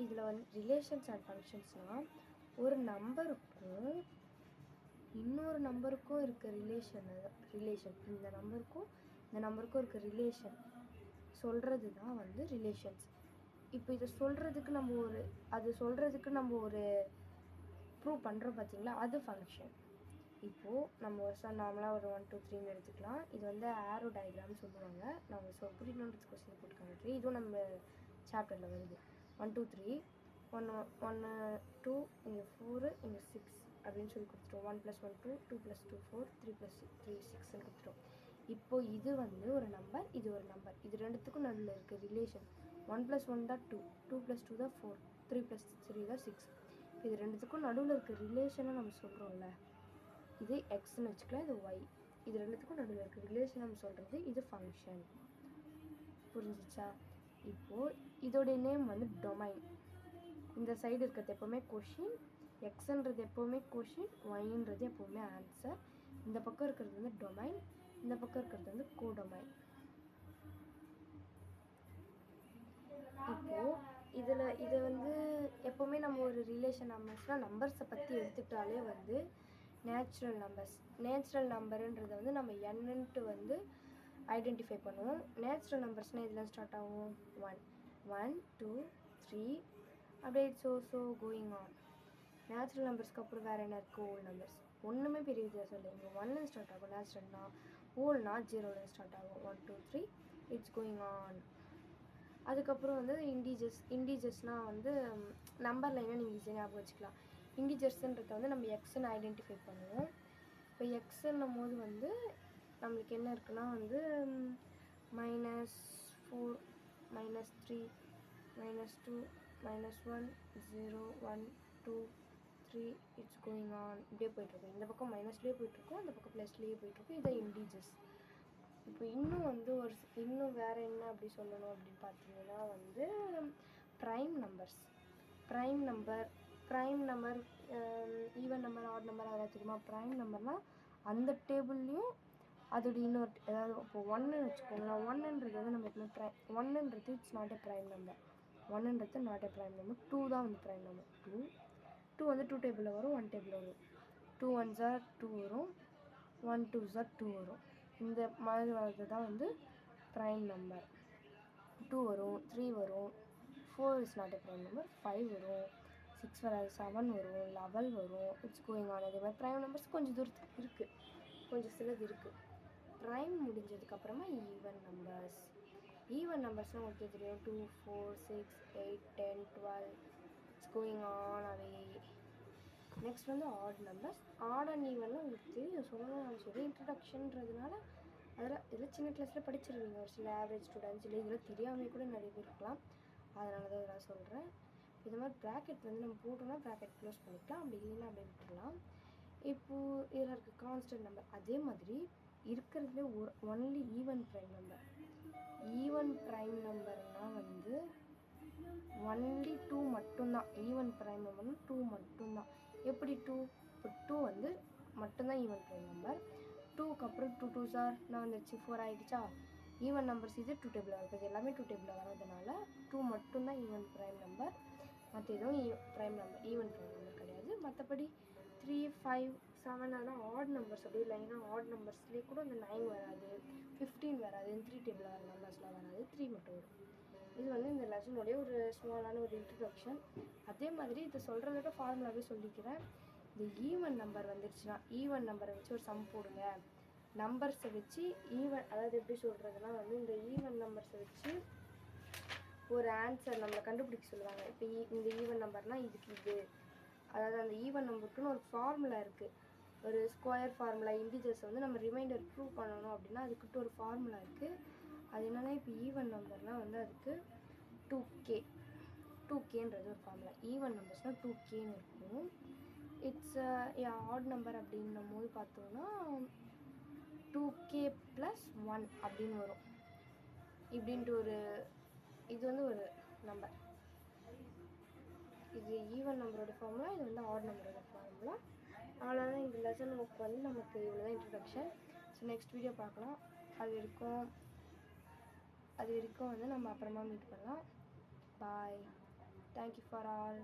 இதில் வந்து relations and ஃபங்க்ஷன்ஸ்னால் ஒரு நம்பருக்கும் இன்னொரு நம்பருக்கும் இருக்க ரிலேஷன் இந்த நம்பருக்கும் இருக்க ரிலேஷன் சொல்கிறது தான் வந்து ரிலேஷன்ஸ். இப்போ இதை சொல்கிறதுக்கு நம்ம ஒரு ப்ரூவ் பண்ணுறோம் பார்த்தீங்களா, அது ஃபங்க்ஷன். இப்போது நம்ம நார்மலாக ஒரு 1 2 3ன்னு எடுத்துக்கலாம். இது வந்து ஆரோ டயக்ராம்னு சொல்லுவாங்க. நான் புரியணுன்றது கொஸ்டின் போட்டு காமிக்கிறேன். இதுவும் நம்ம சாப்டரில் வருது. 1 2 3 1 1 2 இங்கே 4 இங்கே 6 அப்படின்னு சொல்லி கொடுத்துட்டோம். 1 + 1 2 2 + 2 4 3 + 3 6ன்னு கொடுத்துட்டோம். இப்போது இது வந்து ஒரு நம்பர், இது ஒரு நம்பர். இது ரெண்டுத்துக்கும் நடுவில் இருக்க ரிலேஷன் 1 + 1 தான் 2 2 + 2 தான் 4 3 + 3 தான் 6. இது ரெண்டுத்துக்கும் நடுவில் இருக்க ரிலேஷனை நம்ம சொல்கிறோம்ல, இது எக்ஸ்ன்னு வச்சுக்கலாம், இது ஒய். இது ரெண்டுத்துக்கும் நடுவில் இருக்க ரிலேஷன் நம்ம சொல்கிறது இது ஃபங்க்ஷன். புரிஞ்சிச்சா? இப்போது இதோடைய நேம் வந்து டொமைன். இந்த சைடு இருக்கிறது எப்போவுமே கொஷின், எக்ஸ்ன்றது எப்போவுமே கொஷின், ஒய்ன்றது எப்போவுமே ஆன்சர். இந்த பக்கம் இருக்கிறது வந்து டொமைன், இந்த பக்கம் இருக்கிறது வந்து கோடொமைன். இப்போது இதை வந்து எப்போவுமே நம்ம ஒரு ரிலேஷன் நம்பர்ஸை பற்றி எடுத்துக்கிட்டாலே வந்து நேச்சுரல் நம்பருன்றதை வந்து நம்ம என்னன்ட்டு வந்து ஐடென்டிஃபை பண்ணுவோம். நேச்சுரல் நம்பர்ஸ்னால் இதெல்லாம் ஸ்டார்ட் ஆகும் 1 1 2 3 அப்படியே ஸோ கோயிங் ஆன். நேச்சுரல் நம்பர்ஸ்க்கு அப்புறம் வேறு என்ன இருக்குது? Whole numbers. ஒன்றுமே பெரிய வித்தியாசம் இல்லை. இங்கே 1 ஸ்டார்ட் ஆகும் நேச்சுரல்னா, ஹோல்னா 0 ஸ்டார்ட் ஆகும். 1 2 3 இட்ஸ் கோயிங் ஆன். அதுக்கப்புறம் வந்து இண்டீஜர்ஸ்னால் வந்து நம்பர் லைனாக நீங்கள் ஈஸியாக ஞாபகம் வச்சுக்கலாம். இண்டீஜர்ஸ்ன்றதை வந்து நம்ம எக்ஸ்ன்னு ஐடென்டிஃபை பண்ணுவோம். இப்போ எக்ஸ்ன்னும் போது வந்து நம்மளுக்கு என்ன இருக்குன்னா வந்து -4 -3 -2 -1 0 1 2 3 இட்ஸ் கோயிங் ஆன். இப்படியே போய்ட்டுருக்கும். இந்த பக்கம் மைனஸ்லேயே போய்ட்டுருக்கும், இந்த பக்கம் ப்ளஸ்லேயே போய்ட்டுருக்கும். இதை இண்டீஜர்ஸ். இப்போ இன்னும் வந்து இன்னும் வேறு என்ன அப்படி சொல்லணும் அப்படின்னு பார்த்தீங்கன்னா வந்து prime number even number add number அதெல்லாம் தெரியுமா? ப்ரைம் நம்பர்னால் அந்த டேபிள்லேயும் அதோட இன்னொரு அதாவது இப்போ 1ன்னு வச்சுக்கோங்களேன். 1ன்றது வந்து நம்ம எப்பவுமே 1ன்றது it's not a prime number. 1ன்றது நாட் எ ப்ரைம் நம்பர். 2 தான் வந்து ப்ரைம் நம்பர். 2 வந்து 2 டேபிளில் வரும், 1 டேபிளில் வரும். 2 1s are 2 வரும், 1 2s are 2 வரும். இந்த மாதிரி வர்றது தான் வந்து ப்ரைம் நம்பர். 2 வரும், 3 வரும், 4 is not a prime number, 5 வரும், 6 வராது, 7 வரும், 11 வரும். It's going on. அதே மாதிரி ப்ரைம் நம்பர்ஸ் கொஞ்சம் தூரத்துக்கு இருக்குது, கொஞ்சம் சிலது இருக்குது. ப்ரைம் முடிஞ்சதுக்கப்புறமா ஈவன் நம்பர்ஸ்னால் உங்களுக்கு தெரியும். 2 4 6 8 10 12 it's going on away. Next வந்து ஆட் நம்பர்ஸ். ஆட் அண்ட் ஈவன்லாம் உங்களுக்கு தெரியும், சொல்லணும் சொல்லி இன்ட்ரடக்ஷன்றதுனால இதெல்லாம் சின்ன கிளாஸில் படிச்சிருவீங்க. ஒரு சில ஆவரேஜ் ஸ்டூடெண்ட்ஸ் இல்லை இதெல்லாம் தெரியாமல் கூட நிறைய பேர் இருக்கலாம். அதனால தான் இதெல்லாம் சொல்கிறேன். இது மாதிரி ப்ராக்கெட் வந்து நம்ம போட்டோம்னா ப்ராக்கெட் க்ளோஸ் பண்ணிக்கலாம், அப்படி இல்லைன்னா அப்படியே விட்டுடலாம். இப்போது இதில் இருக்க கான்ஸ்டன்ட் நம்பர் அதே மாதிரி இருக்கிறதுலே ஒன்லி ஈவன் ப்ரைம் நம்பர்னால் வந்து ஒன்லி 2 மட்டும்தான். ஈவன் ப்ரைம் நம்பர்னால் 2 மட்டும்தான். எப்படி 2? இப்போ 2 வந்து மட்டும்தான் ஈவன் ப்ரைம் நம்பர். 2க்கு அப்புறம் 2 2s are நான் வந்துச்சு 4 ஆகிடுச்சா. ஈவன் நம்பர்ஸ் இது 2 டேபிளில் இருக்குது, எல்லாமே 2 டேபிளில் வரதுனால 2 மட்டும்தான் ஈவன் ப்ரைம் நம்பர். மற்ற எதுவும் ஈவன் ப்ரைம் நம்பர் கிடையாது. மற்றபடி 3 5 7 அதெல்லாம் ஆட் நம்பர்ஸ். அப்படியே லைனாக ஆட் நம்பர்ஸ்லேயே கூட அந்த 9 வராது, 15 வராது, 3 டேபிளில் வர நம்பர்ஸ்லாம் வராது, 3 மட்டும் வரும். இது வந்து இந்த லெசனுடைய ஒரு ஸ்மாலான ஒரு இன்ட்ரடக்ஷன். அதே மாதிரி இதை சொல்கிறத ஃபார்முலாவே சொல்லிக்கிறேன். இந்த ஈவன் நம்பர் வந்துடுச்சுன்னா ஈவன் நம்பரை வச்சு ஒரு சம் போடுங்க. நம்பர்ஸை வச்சு அதாவது எப்படி சொல்கிறதுனா வந்து இந்த ஈவன் நம்பர்ஸை வச்சு ஒரு ஆன்சர் நம்மளை கண்டுபிடிக்க சொல்லுவாங்க. இப்போ இந்த ஈவன் நம்பர்னால் இது அதாவது அந்த ஈவன் நம்பருக்குன்னு ஒரு ஃபார்முலா இருக்குது, ஒரு ஸ்கொயர் ஃபார்முலா. இண்டிஜர்ஸ் வந்து நம்ம ரிமைண்டர் ப்ரூவ் பண்ணணும் அப்படின்னா அதுக்கிட்ட ஒரு ஃபார்முலா இருக்குது. அது என்னென்னா இப்போ ஈவன் நம்பர்னால் வந்து அதுக்கு 2Kன்றது ஒரு ஃபார்முலா. ஈவன் நம்பர்ஸ்னால் 2Kன்னு இருக்கும். இட்ஸ் ஆட் நம்பர் அப்படின்னும் போது பார்த்தோன்னா 2K + 1 அப்படின்னு வரும். இப்படின்ட்டு இது வந்து ஒரு நம்பர். இது ஈவன் நம்பரோட ஃபார்முலா, இது வந்து ஆட் நம்பரோட ஃபார்முலா. அவ்வளோதான் இந்த லெசன் நமக்கு வந்து நமக்கு இவ்வளோதான் இன்ட்ரடக்ஷன். ஸோ நெக்ஸ்ட் வீடியோ பார்க்கலாம். அது வரைக்கும் வந்து நம்ம அப்புறமா மீட் பண்ணலாம். பாய். Thank you for all.